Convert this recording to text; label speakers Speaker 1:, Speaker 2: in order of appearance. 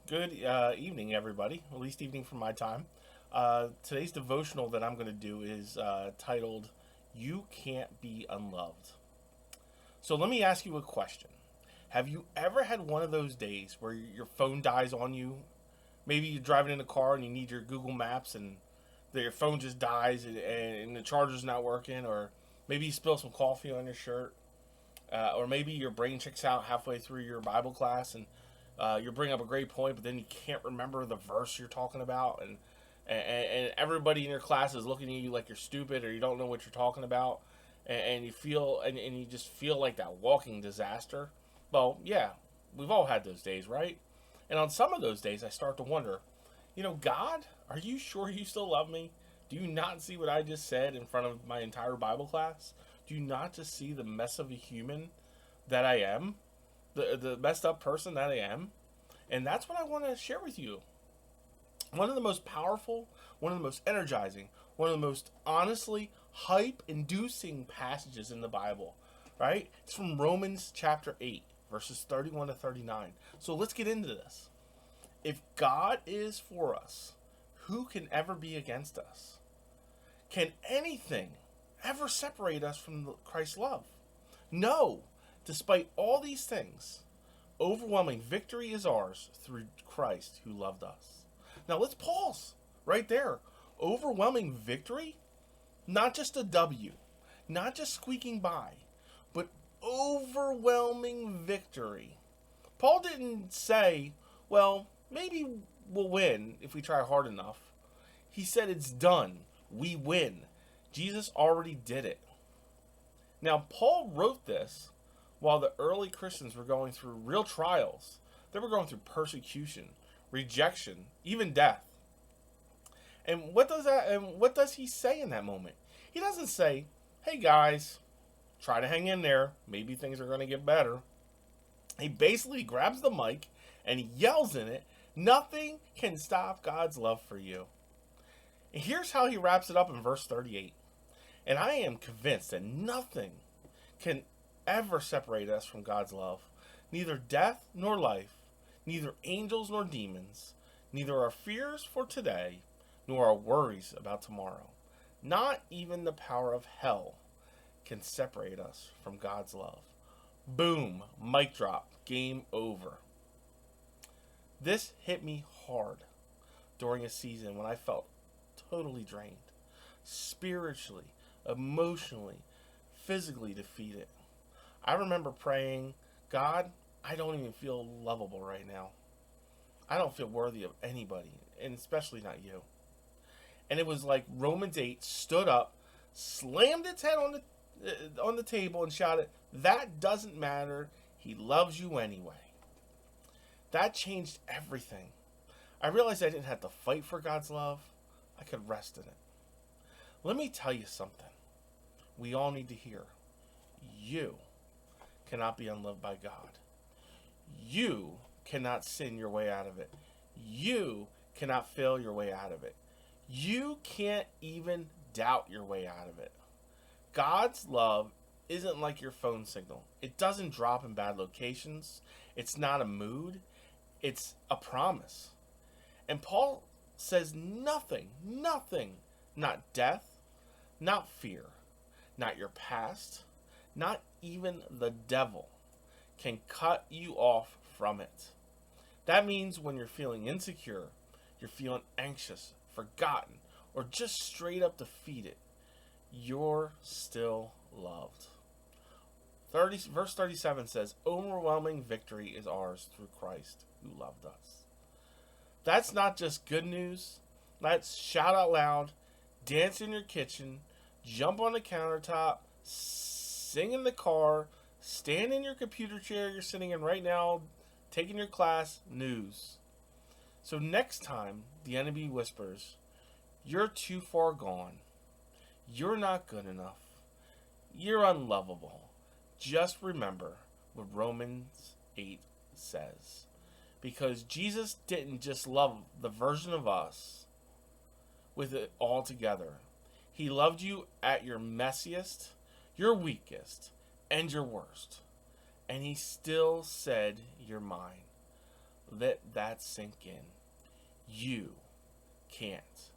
Speaker 1: Good evening, everybody. At least evening from my time. Today's devotional that I'm going to do is titled, You Can't Be Unloved. So let me ask you a question. Have you ever had one of those days where your phone dies on you? Maybe you're driving in a car and you need your Google Maps and your phone just dies and the charger's not working, or maybe you spill some coffee on your shirt, or maybe your brain checks out halfway through your Bible class and you bring up a great point, but then you can't remember the verse you're talking about, and everybody in your class is looking at you like you're stupid or you don't know what you're talking about, and you feel and you just feel like that walking disaster. Well, yeah, we've all had those days, right? And on some of those days, I start to wonder, God, are you sure you still love me? Do you not see what I just said in front of my entire Bible class? Do you not just see the mess of a human that I am? The messed up person that I am? And that's what I want to share with you. One of the most powerful, one of the most energizing, one of the most honestly hype inducing passages in the Bible, right? It's from Romans chapter 8, verses 31 to 39. So let's get into this. If God is for us, who can ever be against us? Can anything ever separate us from Christ's love? No. Despite all these things, overwhelming victory is ours through Christ who loved us. Now let's pause right there. Overwhelming victory? Not just a W, not just squeaking by, but overwhelming victory. Paul didn't say, well, maybe we'll win if we try hard enough. He said it's done. We win. Jesus already did it. Now, Paul wrote this while the early Christians were going through real trials. They were going through persecution, rejection, even death. And what does he say in that moment? He doesn't say, "Hey guys, try to hang in there. Maybe things are going to get better." He basically grabs the mic and he yells in it, "Nothing can stop God's love for you." And here's how he wraps it up in verse 38. And I am convinced that nothing can ever separate us from God's love. Neither death nor life, neither angels nor demons, neither our fears for today, nor our worries about tomorrow. Not even the power of hell can separate us from God's love. Boom, mic drop, game over. This hit me hard during a season when I felt totally drained, spiritually, emotionally, physically defeated. I remember praying, "God, I don't even feel lovable right now. I don't feel worthy of anybody, and especially not you." And it was like Romans 8 stood up, slammed its head on the table and shouted, "That doesn't matter. He loves you anyway." That changed everything. I realized I didn't have to fight for God's love. I could rest in it. Let me tell you something we all need to hear. You cannot be unloved by God. You cannot sin your way out of it. You cannot fail your way out of it. You can't even doubt your way out of it. God's love isn't like your phone signal. It doesn't drop in bad locations. It's not a mood. It's a promise. And Paul says nothing, not death, not fear, not your past, not even the devil can cut you off from it. That means when you're feeling insecure, you're feeling anxious, forgotten, or just straight up defeated, you're still loved. Verse 37 says, overwhelming victory is ours through Christ who loved us. That's not just good news. Let's shout out loud, dance in your kitchen, jump on the countertop, sing in the car, stand in your computer chair you're sitting in right now, taking your class news. So next time the enemy whispers, "You're too far gone. You're not good enough. You're unlovable," just remember what Romans 8 says. Because Jesus didn't just love the version of us with it all together. He loved you at your messiest, your weakest, and your worst. And he still said, "You're mine." Let that sink in. You can't